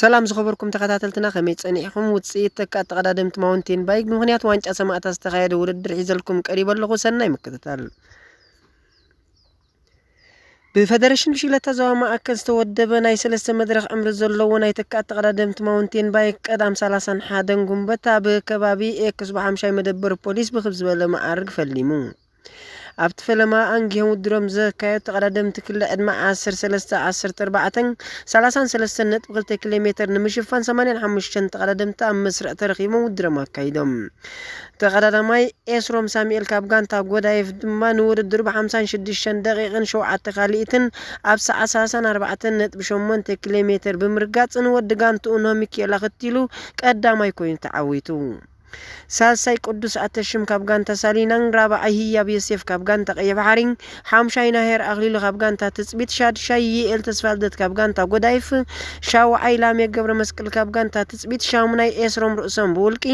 ሰላም ዝኸበርኩም ተኸታተልትና ከመይ ጸኒሕኩም ውጽኢት ተቀዳደምቲ ማውንቴን ባይክ ብምኽንያት ዋንጫ ሰማዕታት ዝተኻየደ ውድድር ሒዘልኩም ቀሪብ ኣለኹ ሰናይ ምክትታል ብፌደሬሽን ብሽክሌታ ዞባ ማእከል ዝተወደበ ናይ 3 መድረኽ ዕምሪ ዘለዎ ናይ ተቀዳደምቲ ማውንቴን ባይክ ቀዳም 31 ጉንበት ኣብ ከባቢ ኤክስ ብ50 መደበር ፖሊስ ብክብ ዝበለ ማዕርግ ፈሊሙ ኣብቲ ፈለማ አንጊهم ውድሮም ዘካየድ ተቀዳደምቲ ክለ ዕድመ 13 14 33.2 ኪሎ ሜትር ንምሽፋን 85 ተቀዳደምቲ ኣብ መስርዕ ተረኺቦም ውድሮም ኣካይዶም ተቀዳዳማይ ኤስሮም ሳሙኤል ካብ ጋንታ ጎዳይፍ ድማ ንውድድሩ ብ56 ደቂቕን 7 ካሊእትን ኣብ ሰዓት 34.8 ኪሎ ሜትር ብምርጋጽ ንወዲ ጋንትኡ ኖሚኬላ ኸቲሉ ቀዳማይ ኮይኑ ተዓዊቱ ሳልሳይ ቅዱስ ኣተሽም ካብ ጋንታ ሳሊናን ራብዓይ ህያብ ዮሴፍ ካብ ጋንታ ቀይሕ ባሕሪ ሓምሻይ ናሄር ኣኽሊሉ ካብ ጋንታ ትጽቢት ሻድሻይ ይኤል ተስፋልደት ካብ ጋንታ ጎዳይፍ ሻውዓይ ላሜ ገብረ መስቀል ካብ ጋንታ ትጽቢት ሻሙናይ ኤስሮም ርእሶም ብውልቂ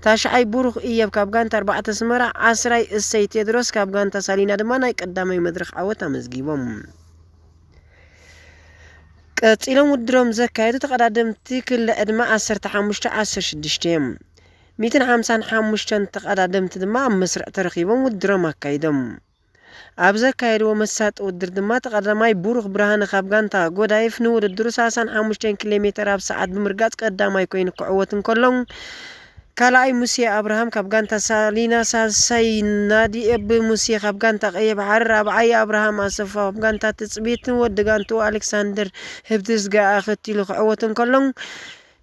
ታሽዓይ ቡሩኽ እየብ ካብ ጋንታ 4 ስመራ ዓስራይ እሰይ ቴድሮስ ካብ ጋንታ ሳሊና ድማ ናይ ቀዳማይ መድረኽ ዓወት ኣመዝጊቦም ቀጺሎም ውድሮም ዘካየዱ ተቀዳደምቲ ክለ ዕድመ 15 16 እዮም 155 ተቀዳደምቲ ድማ ኣብ መስርዕ ተረኺቦም ውድሮም ኣካይዶም ኣብ ዘካየድዎ መሳጥ ውድር ድማ ተቀዳማይ ቡሩኽ ብርሃነ ካብ ጋንታ ጎዳይፍ ንውድድሩ 35 ኪሎ ሜትር ኣብ ሰዓት ብምርጋጽ ቀዳማይ ኮይኑ ክዕወት እንከሎ ካልኣይ ሙሴ አብርሃም ካብ ጋንታ ሳሊና ሳልሳይ ናዲ ኤብ ሙሴ ካብ ጋንታ ቀይሕ ባሕሪ ራብዓይ አብርሃም ኣሰፋ ካብ ጋንታ ትጽቢት ወዲ ጋንቱ ኣሌክሳንደር ህብትስ ጋኣ ኸቲሉ ክዕወት እንከሎ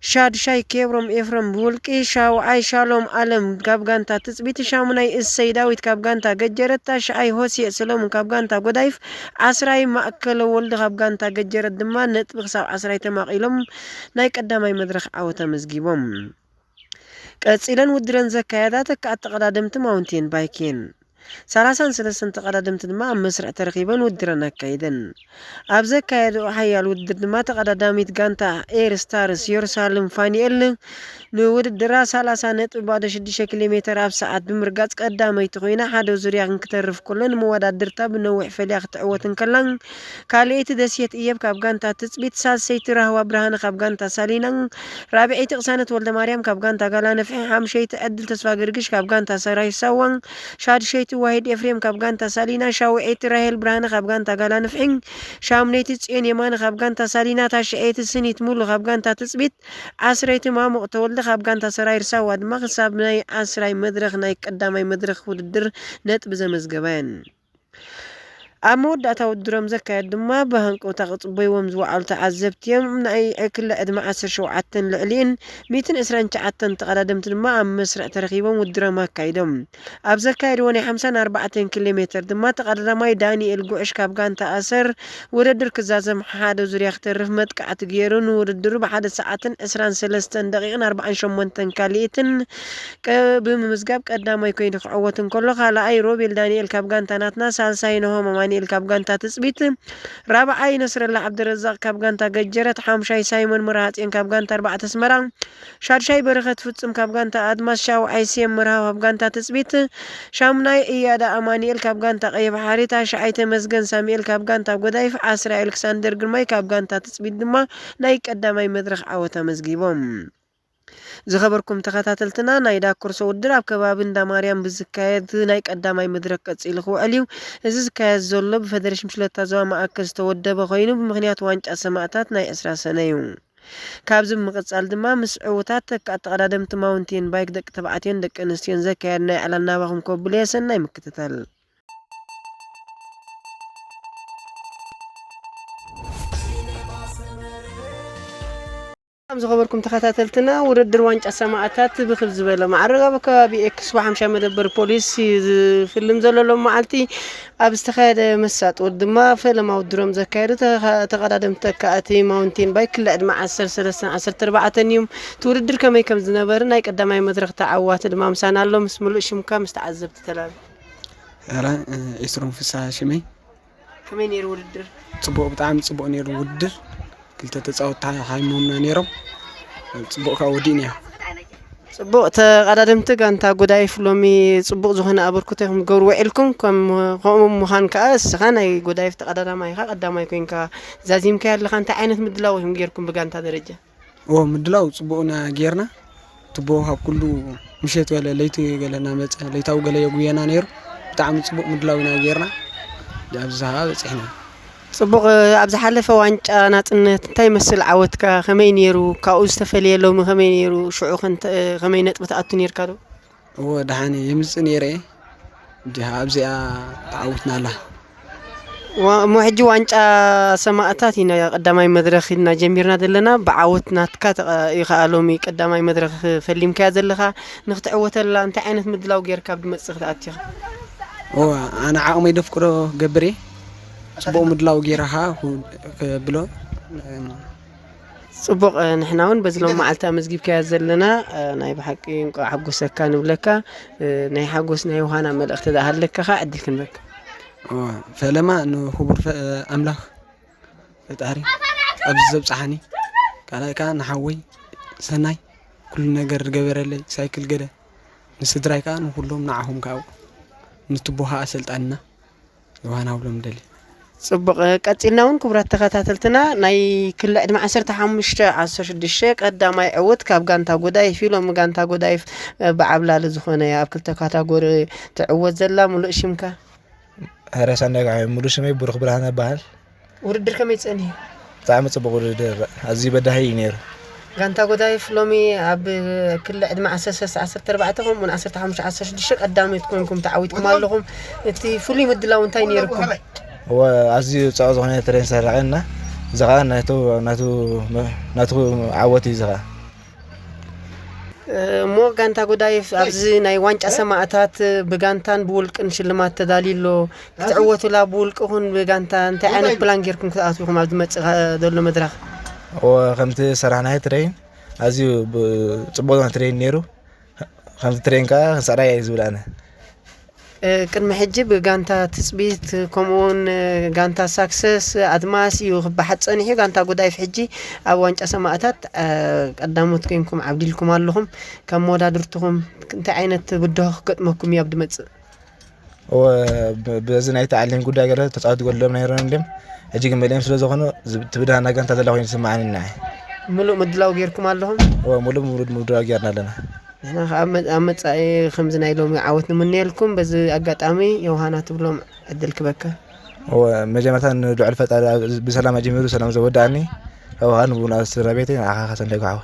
ሻድሻይ ኬብሮም ኤፍሮም ብውልቂ ሻውዓይ ሻሎም አለም ካብ ጋንታ ትጽቢት ሻሙናይ እሰይ ዳዊት ካብ ጋንታ ገጀረት ሻይ ሆሴ ሰሎሞን ካብ ጋንታ ጎዳይፍ ዓስራይ ማእከለ ወልዲ ካብ ጋንታ ገጀረት ድማ ነጥቢ ክሳብ 10 ተማቒሎም ናይ ቀዳማይ መድረኽ ዓወት ኣመዝጊቦም ቀጺለን ውድረን ዘካየዳ ተቀዳደምቲ ማውንቴን ባይኬን 33 ተቀዳደምቲ ድማ ኣብ መስርዕ ተረኺበን ውድረን ኣካይደን ኣብ ዘካየዱ ሓያል ውድር ድማ ተቀዳዳሚት ጋንታ ኤር ስታርስ የሩሳሌም ፋኒኤል ንውድድራ 30.6 ኪሎ ሜትር ኣብ ሰዓት ብምርጋጽ ቀዳመይቲ ኮይና ሓደ ዙርያ ክንክተርፍ ከሎ ንመወዳድርታ ብነዊሕ ፈልያ ክትዕወት እንከላን ካልአይቲ ደሴት እየብ ካብ ጋንታ ትጽቢት ሳልሰይቲ ራህዋ ብርሃነ ካብ ጋንታ ሳሊናን ራብዐይቲ ቅሳነት ወልደ ማርያም ካብ ጋንታ ጋላነፍሒ ሓምሸይቲ ዕድል ተስፋ ግርግሽ ካብ ጋንታ ሰራይ ሳዋን ሻድሸይቲ ዋሂድ ኤፍሬም ካብ ጋንታ ሳሊና ሻውዐይቲ ራሄል ብርሃነ ካብ ጋንታ ጋላነፍሒ ሻምነይቲ ጽዮን የማነ ካብ ጋንታ ሳሊና ታሽዐይቲ ስኒት ሙሉ ካብ ጋንታ ትጽቢት ዓስረይቲ ማሙቕ ተወልደ ካብ ጋንታ ሰራይ ርሳዋ ድማ ክሳብ ናይ 10 መድረኽ ናይ ቀዳማይ መድረኽ ውድድር ነጥቢ ዘመዝገበን ኣብ መወዳእታ ውድሮም ዘካየድ ድማ ብሃንቀውታ ቅጽበይዎም ዝወዓሉ ተዓዘብትዮም ናይ ክለ ዕድመ 17 ልዕሊን 129 ተቀዳደምቲ ድማ ኣብ መስርዕ ተረኺቦም ውድሮም ኣካይዶም ኣብ ዘካየድዎ ናይ 54 ኪሎ ሜትር ድማ ተቀዳዳማይ ዳንኤል ጉዕሽ ካብ ጋንታ ኣሰር ውድድር ክዛዘም ሓደ ዙርያ ክተርፍ መጥቃዕቲ ገይሩ ንውድድሩ ብ1 ሰዓትን 23 ደቂቕን 48 ካሊእትን ብምምዝጋብ ቀዳማይ ኮይኑ ክዕወት እንከሎ ካልኣይ ሮቤል ዳንኤል ካብ ጋንታ ናትና ሳልሳይ ነሆም ማንኤል ካብ ጋንታ ትጽቢት ራብዓይ ነስረላ ዓብድረዛቅ ካብ ጋንታ ገጀረት ሓምሻይ ሳይሞን መርሃጽን ካብ ጋንታ 4 ስመራ ሻድሻይ በረኸት ፍጹም ካብ ጋንታ ኣድማስ ሻውዓይ ሲም መርሃ ካብ ጋንታ ትጽቢት ሻምናይ እያዳ አማኑኤል ካብ ጋንታ ቀይሕ ባሕሪ ታሽዓይ ተመስገን ሳሙኤል ካብ ጋንታ ጎዳይፍ ዓስራይ አሌክሳንደር ግርማይ ካብ ጋንታ ትጽቢት ድማ ናይ ቀዳማይ መድረኽ ዓወት ኣመዝጊቦም ዝኸበርኩም ተኸታተልትና ናይ ዳኩርሶ ውድር ኣብ ከባቢ እንዳ ማርያም ብዝካየድ ናይ ቀዳማይ መድረኽ ቀጺሉ ክውዕል እዩ እዚ ዝካየድ ዘሎ ብፌደሬሽን ብሽክሌታ ዞባ ማእከል ዝተወደበ ኮይኑ ብምኽንያት ዋንጫ ሰማዕታት ናይ 20 ሰነ እዩ ካብዚ ምቕጻል ድማ ምስ ዕውታት ተቀዳደምቲ ማውንቴን ባይክ ደቂ ተባዕትዮን ደቂ ኣንስትዮን ዘካየድ ናይ ዕላልና ባኹም ከብሉ ሰናይ ምክትታል ዝኸበርኩም ተኸታተልትና ውድድር ዋንጫ ሰማዕታት ብክብ ዝበለ ማዕረግ ኣብ ከባቢ ኤክስ ብ50 መደበር ፖሊስ ዝፍልም ዘለሎም መዓልቲ ኣብ ዝተኻየደ መሳጥ ድማ ፈለማ ውድሮም ዘካየዱ ተቀዳደምቲ ተካእቲ ማውንቴን ባይክ ክለ ዕድመ 13 14 እዮም ውድድር ከመይ ከም ዝነበረ ናይ ቀዳማይ መድረኽ ተዓዋቲ ድማ ምሳና ኣሎ ምስ ሙሉእ ሽምካ ምስ ተዓዘብቲ ተላል ኤስሮም ፍስሓ ሽመይ ከመይ ነይሩ ውድድር ጽቡቕ ብጣዕሚ ጽቡቕ ነይሩ ውድድር ክልተ ተጻወትቲ ሃይሞምና ነይሮም ጽቡቕ ካወዲን እያ ጽቡቕ ተቀዳደምቲ ጋንታ ጎዳይፍ ሎሚ ጽቡቕ ዝኾነ ኣበርክቶ ይኹም ገብሩ ውዒልኩም ከምኡ ምዃን ከዓ እስኻ ናይ ጎዳይፍ ተቀዳዳማይ ኢኻ ቀዳማይ ኮይንካ ዛዚምካ ያለኻ እንታይ ዓይነት ምድላው ኢኹም ጌርኩም ብጋንታ ደረጃ مدلاو صبونا غيرنا تبو هاب كله مشيت ولا ليت قالنا مص ليتاو قال يغينا نير بتاع صبو مدلاونا غيرنا جابزها بصحنا صبغ ابز حلفه وانጫ ናጽነት እንታይ መስል ዓወትካ ከመይ ነይሩ ካኡ ዝተፈልየሎም ከመይ ነይሩ ሽዑ ክንተ ከመይ ነጥብ ተኣቱ ነርካ ዶ ودحاني يمص نيره دي ابزيا تعوتنا له ومحج ዋንጫ ሰማዕታት ኢና ቀዳማይ መድረኽ ኢና ጀሚርና ዘለና ብዓወትናትካ ይኻሎም ቀዳማይ መድረኽ ፈሊምካ ዘለኻ ንኽትዕወተላ እንታይ ዓይነት ምድላው ጌርካ ብመጽኽ ተኣትኻ انا عقمي دفكرو قبري صبو مدلاو غيرها بلو صبق نحناون بزلوم معلتا مزجيبك زلنا ناي بحقي نقع حقوسك نبلكا ناي حقوسنا يوهانا ملأخت ده هلك خا عدلك نبك فلما انه خبر املاح فتاري ابزب صحني كان حوي سناي كل ነገር ገበረለይ ሳይክል ገደ ንስድራይ ካን ሁሉም ናዓሁም ካው ንትቦها አሰልጣንና يوهانا ሁሉም ደሊ صبغ ቀጽልናውን ክብራት ተኸታተልትና ናይ ክለ ዕድመ 15 16 ቀዳማይ ዕወት ካብ ጋንታ ጎዳይ ፊሎም ጋንታ ጎዳይ በዓብላለ ዝኾነ ኣብ ክልተ ካታጎሪ ትዕወት ዘላ ሙሉእ ሽምካ هرسانك ሙሉእ ሽመይ ብሩኽ ብርሃነ በሃል ውድድር ከመይ ጸኒ ጣዕም ጽቡቕ ውድድር ኣዚ በዳይ ነይሩ ጋንታ ጎዳይ ፍሎሚ ኣብ ክለ ዕድመ 14 ኹም 15 16 ቀዳማይ ትኮንኩም ተዓዊትኩም ኣለኹም እቲ ፍሉይ ምድላው እንታይ ነይርኩም وأزي تعوض هنا ترين سرعنا زغا ناتو عوتي زغا مو غانتا غدايف ابزي ناي وانጫ ሰማዕታት በጋንታን ብውልቅን ሽልማት ተዳሊሎ ክትዕወቱ ላ ብውልቅ ኹን በጋንታ እንታይ ዓይነት ፕላን ጌርኩም ክትኣትውኩም ኣብ ዝመጽእ ዘሎ መድረኽ وخمت سرعنا ترين أزي ጽቡቕ ትሬን ነይሩ خمت ترين كا سرعي ዝብላና ቅድመ ሕጂ በጋንታ ትጽቢት ኮሙን ጋንታ ሳክሰስ አድማስ ይخبحት ጸኒሕ ጋንታ ጎዳይ ፍሕጂ ኣብ ዋንጫ ሰማዕታት ቀዳሞት ኮይንኩም ዓብዲልኩም ኣለኹም ከም መወዳድርትኩም እንታይ ዓይነት ብድሆ ገጥመኩም ያብ ድመጽእ በዝናይ ተዓሊም ጉዳይ ገለ ተጻውት ጎሎም ነይሮን እንደም ሕጂ ግን መለም ስለ ዝኾነ ትብዳና ጋንታ ዘላ ኮይን ስማዓኒና ሙሉእ ምድላው ጌርኩም ኣለኹም ሙሉእ ምድላው ጌርና ኣለና احنا امصاي خمزنا يلوم عاوت نمنيلكم بز اغاطامي يوهانا تبلوم ادلك بكا ومجمعتان دعاء الفطر بسلام اجميرو سلام زوداني يوهان بونا سرابيتي اخا حسن دغاو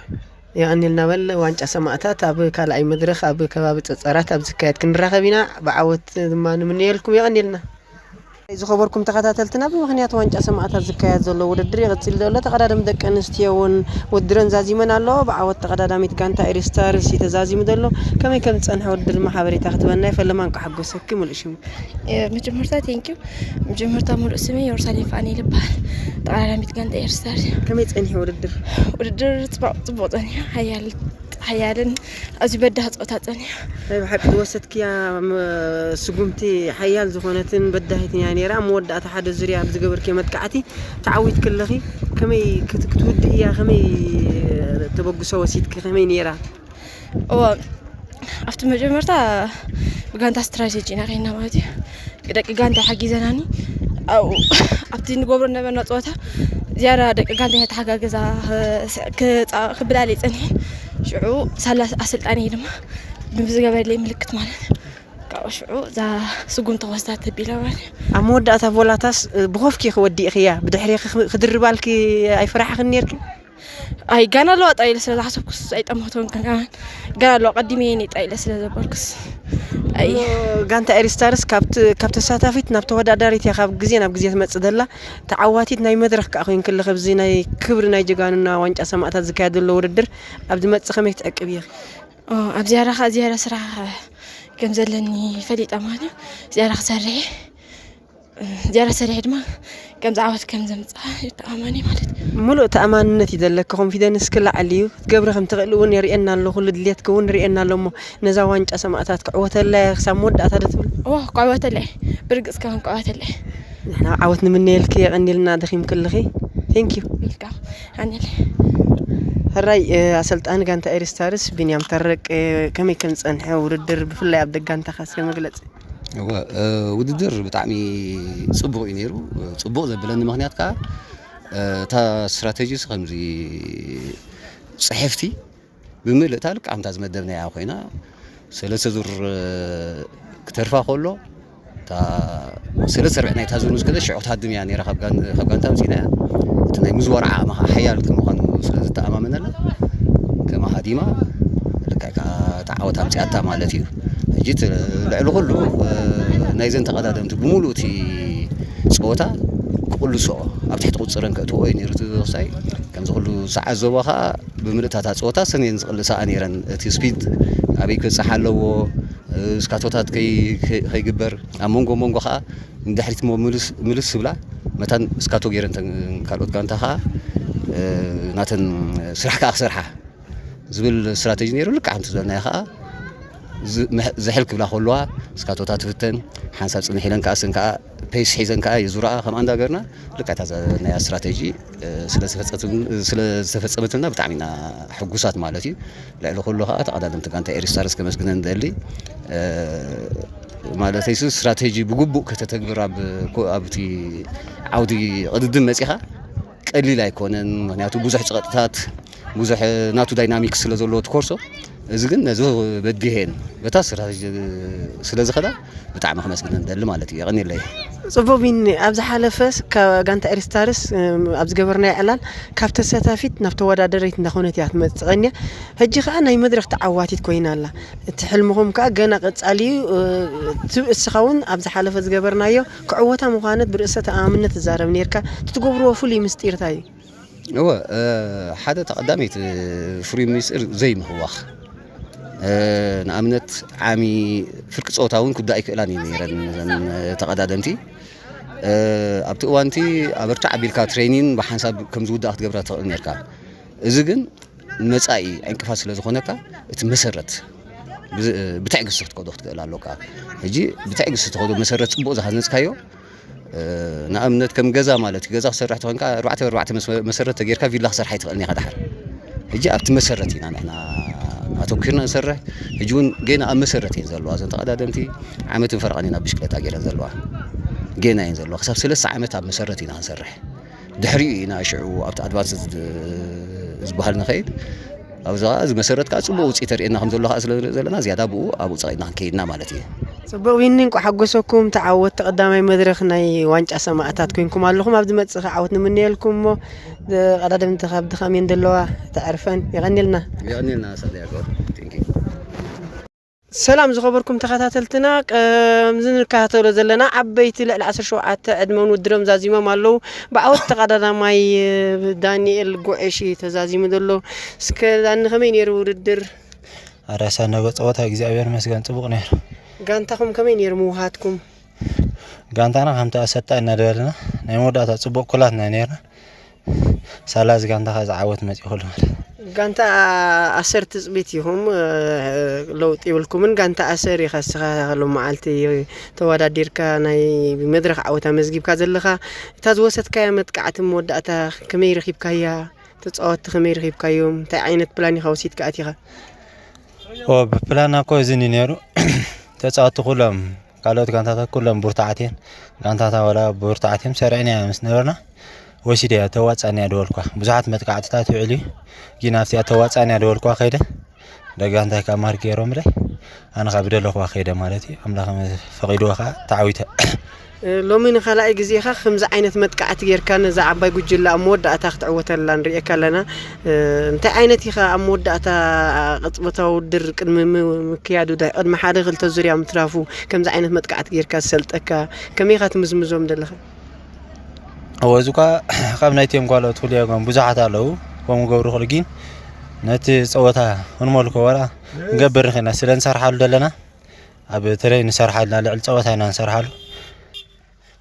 يعني لنا بل وانጫ ሰማዕታት ኣብ ካላይ መድረኽ ኣብ ከባቢ ጸጸራት ኣብ ዝካየድ ክንራኸቢና ብዓወት ድማ ንምንየልኩም ይቀኒልና ዝኸበርኩም ተኸታተልትና ብምኽንያት ዋንጫ ሰማዕታት ዝካየድ ዘሎ ውድድር ይቕጽል ዘሎ ተቐዳዳሚ ደቂ ኣንስትዮን ውድድርን ዛዚመን ኣሎ ብዓወት ተቐዳዳሚት ጋንታ ኤሪስታርስ ተዛዚሙ ዘሎ ከመይ ከም ጸንሐ ውድድር ማሕበሬታ ክትበና ይፈለማን ክሓጎሰክ ሙሉእ ሽም መጀመርታ ቴንኪው መጀመርታ ሙሉእ ስሜ የሩሳሌም ፋኒል ይባሃል ተቐዳዳሚት ጋንታ ኤሪስታርስ ከመይ ጸንሐ ውድድር ጽቡቕ ጸንሐ حيالن أزي بدها تصوتاتني بحق توسطك يا سقومتي حيال زخونتن بدها يعني راه مودعت حد الزريع بزقبر كي متكعتي تعويت كلخي كمي كتودي يا خمي تبقى سواسيتك خمي نيرا او after مجمرتا بغانتا استراتيجي نغينا مالتي دق غانتا حقي زناني او ابتي نغبر نبنا صوتا زياره دق غانتا تحغاغزا كبلالي صنين شعو سلاس أسلطاني لما بمزغبر لي ملكت مالت كاو شعو ذا سقون توسطات بيلوان اموداتا فولاتاس بخوفكي خودي اخيا بدحري خدربالك اي فرح خنيرك اي غانا لو طايل سلا حسبكس اي طمهتون كان غانا لو قديميني طايل سلا زبركس اي غانتا اريستارس كابت ساتافيت ناب توداداريت يا خاب غزي ناب غزي تمصدلا تعواتيت ناي مدرخ كاخين كل خبزي ناي كبر ناي جغاننا وانጫ ሰማዕታት ዝካየደሎ ውድድር ኣብዲ መጽ ከመይ ተአቅብ ይኽ ኣብ زياره ስራሕ كم زلني فليت امانه زياره سريع ድማ كم زعوت كم زمص تاماني ማለት ሙሉእ ተኣማንነት ይደለክ ኮንፊደንስ ክላዓልዩ ትገብረኸም ትቕልውን ይርኤና ኣሎ ኩሉ ድሌት ክውን ይርኤና ኣለሞ ነዛ ዋንጫ ሰማዕታት ክዕወተላ ክሳብ መወዳእታ ደትብል ክዕወተላ ብርግጽ ከም ክዕወተላ ንሕና ዓወት ንምንየልክ የቀኒልና ደኺም ክልኺ ቴንኪው ዌልካም አንል هراي أسلطان غانتا إيرستارس بنيام ترك كمي كان ጸንሐ ውድድር ብፍላይ ኣብ ደጋንታ ካስ መግለጽ ውድድር ብጣዕሚ ጽቡቕ እዩ ነይሩ ጽቡቕ ዘብለኒ ምኽንያት ካ ታ ስትራቴጂስ ከምዚ صحفتي بملء تالك عم تزمدبنا يا خوينا سلسة زور كترفا خلو تا سلسة ربعنا يتهزونوز كده شعوت هادم يعني راه خبقان تامسينا تناي مزور عامها حيال كما خانو سلسة تأمامنا لا كما هاديما لك تعاوت هامسياتا مالتي جيت لعلو كله نايزن تقدادمت بمولوتي صوتا كل سو ኣብ ትሕቲ ቁፅረን ከእትዎ እዩ ነይሩ ትወሳይ ከምዚ ኩሉ ሰዓት ዞባ ከዓ ብምልእታታት ፆታ ሰኔን ዝቕልሳ ነይረን እቲ ስፒድ ኣበይ ክበፅሕ ኣለዎ እስካቶታት ከይግበር ኣብ መንጎ ከዓ ንድሕሪት ምልስ ዝብላ መታን እስካቶ ገይረን ካልኦት ጋንታ ከዓ ናተን ስራሕ ከዓ ክሰርሓ ዝብል ስትራቴጂ ነይሩ ልክዕ ሓንቲ ዘለናዮ ከዓ زحل كبلا خلوها سكاتوتا تفتن حنساب صنح لن كاسن كا بيس حيزن كا يزورا خم اندا غرنا لكات هذا نيا استراتيجي سلازفتنا بتعمينا حقوسات مالتي لا له خلوها تقدم تكانت ايرستارس كمسكنن دلي مالتي استراتيجي بغبو كتتغبر ابتي عودي قددم مصيخه قليل ايكونن معناتو بزح صقطات بزح ناتو دايناميكس سلازولو تكورسو إذن نزو بديهن بتأثر سلازة خدا بتعمل خمس جنان دل مالتي غني ليه. صبوبين أبز حالفس كجانت أريستارس أبز جبرنا إعلان كابت ستافيت نفتو ودا دريت نخونة يعتمد غنية هجي أنا يمدرك تعواتي تكوين الله تحلمهم كجنا قد علي السخون أبز حالفس جبرنا يو كعوتها مخانة برئاسة آمنة الزارة منيركا تتجبروا فولي مستير تاي. هو حدا تقدمت فري ميسر زي ما هو نأمنت عامي فرق صوتاون كدا إكلاني نيران تقدادمتي أبتوانتي أبرتع بالكا ترينين بحسب كم زود أخذ جبرات نيركا إذن مسائي إنك فاصل زخونكا تمسرت بتعجز صوت كده أخذ لا لوكا هجي بتعجز صوت كده مسرت بوز هذا كايو نأمنت كم جزا مالت جزا سرحت هنكا ربعة مسرت تجيركا في الله سرحت غني هذا حر هجي أبت مسرتين أنا أتوكلنا نسرح يجون جينا أم مسرتين زلوا أزن تقدمتي عامة فرق عنينا بشكل تاجر زلوا جينا ينزلوا خسب سلسة عامة مسرتين نسرح دحرينا شعو أبت أدفانس زبهرنا خير أو زاز مسرت كاس وبوت إتر إن خمس الله أصل زلنا زيادة أبو صعيدنا كيدنا مالتي صبوينكم حقوسكم تعودت قدام مدرخنا وانج سماعتات كينكم اللهم عبد ما عودنا مني لكم قدام انتخاب دخامين دلوا تعرفن يغني لنا صديقو سلام زخبركم تخاتلتنا مزن الكاتل زلنا عبيت العصر شوعات ادمون ودرم زازيما مالو بعود تقدانا ماي دانيال قعشي تزازيم دلو سكلان خمين يرودر أرسلنا بصوتها إجزاء مسجن تبغى نهر قانتكم كمين يرموهاتكم قانتنا هم تأسست إن دولنا نمودا تصبغ كلنا نهر سلاز قانتا خز عوت متيخل قانتا أسر تثبيتهم لو تقولكم من قانتا أسر يخسها لو معلتي توادا ديركا ناي بمدرخ عوتا مزجيب كازلخا تزوست كيامت قعت موداتا كمير خيب كايا تتصوت خمير خيب كايوم تعينت بلاني خوسيت كاتيها وبلانا كويزني نيرو تتصوت كلهم قالوا قانتا كلهم برتعتين قانتا ولا برتعتين سرعنا مس نورنا وسيدي تواتساني ادولكوا بزحات متقعتات يعلي جينافتي تواتساني ادولكوا خيده دغانتا كمار غيروم لي انا خبدلكوا خيده مالتي املاخ فقيدوخا تعويته لو من خلاص غزيخا خمس عينت متقعت غيركا نزا عباي غجلا موداتا تعوتلا نريك لنا انت عينتي خا موداتا قصبتو در قدم مكيادو داي قدم حدا خلت زريا مترافو كمز عينت متقعت غيركا سلطكا كميخا تمزمزوم دلخا وزوكا خبنايتيم قالوا تولي قام بزحات لو قام غورو خلقين نتي صوتا ونملكو ورا نقبر خنا سلن سرحالو دلنا اب تري نسرحالنا لعل صوتانا نسرحالو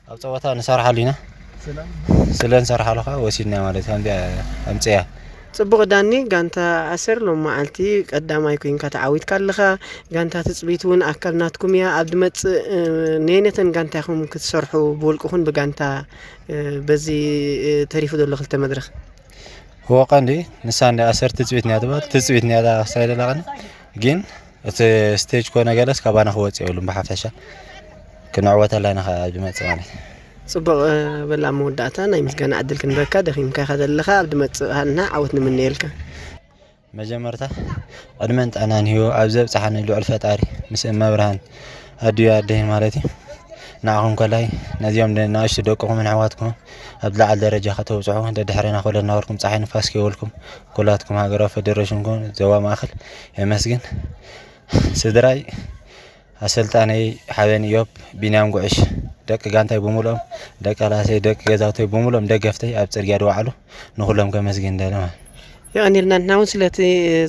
اب صوتا نسرحالينا سلن سرحالو خا وسيدنا مالتي عندي امصيا صبغ داني غانتا اسر لو معلتي قداماي كوين كتعويت كالخا غانتا تصبيتون اكلناتكم يا ابدمص نينتن غانتاكم كتسرحو بولقخون بغانتا بزي تاريخ دول خلت مدرخ هو قاندي نسان اسر تصبيتني ادبات تصبيتني ادا سايدلاغن جين ستيج كونا جالس كبانا خوص يقولون بحفشه كنعوت لنا ابدمص يعني صبغ بلا موداتا ناي مسكن عدل كنبكا دخيم كا خدلخا ابدمص هنا عوتنا من نيلكا መጀመርታ ቅድመን ጣናን ሂዮ ኣብዘብ ጻሕነ ልዑል ፈጣሪ ምስ መብርሃን ኣድዩ ኣደይ ማለት እዩ ንዓኹም ከላይ ነዚኦም ናእሽቱ ደቅኹምን ኣሕዋትኩም ኣብ ላዕሊ ደረጃ ከተብፅሑ ደድሕሪና ኮለና ወርኩም ፀሓይ ንፋስ ከይበልኩም ኩላትኩም ሃገራዊ ፌደሬሽንኩም ዞባ ማእኸል የመስግን ስድራይ ኣሰልጣነይ ሓበን ኢዮብ ቢንያም ጉዕሽ ደቂ ጋንታይ ብምሎም ደቂ ላሰይ ደቂ ገዛውተይ ብምሎም ደገፍተይ ኣብ ፅርግያ ደዋዕሉ ንኹሎም ከመስግን ደለማ يغنيلنا نحن سلت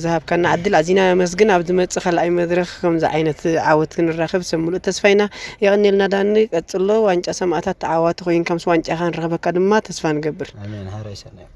ذهب كنا عدل عزينا مسجن عبد متصخل أي مدرخ خمس عينة عوض كن الرخب سمولو تسفينا يغنيلنا داني قتلو وانج سمعت تعوات خوين كم سوانج أخان رغبة كدما تسفان قبر آمين هاري سنة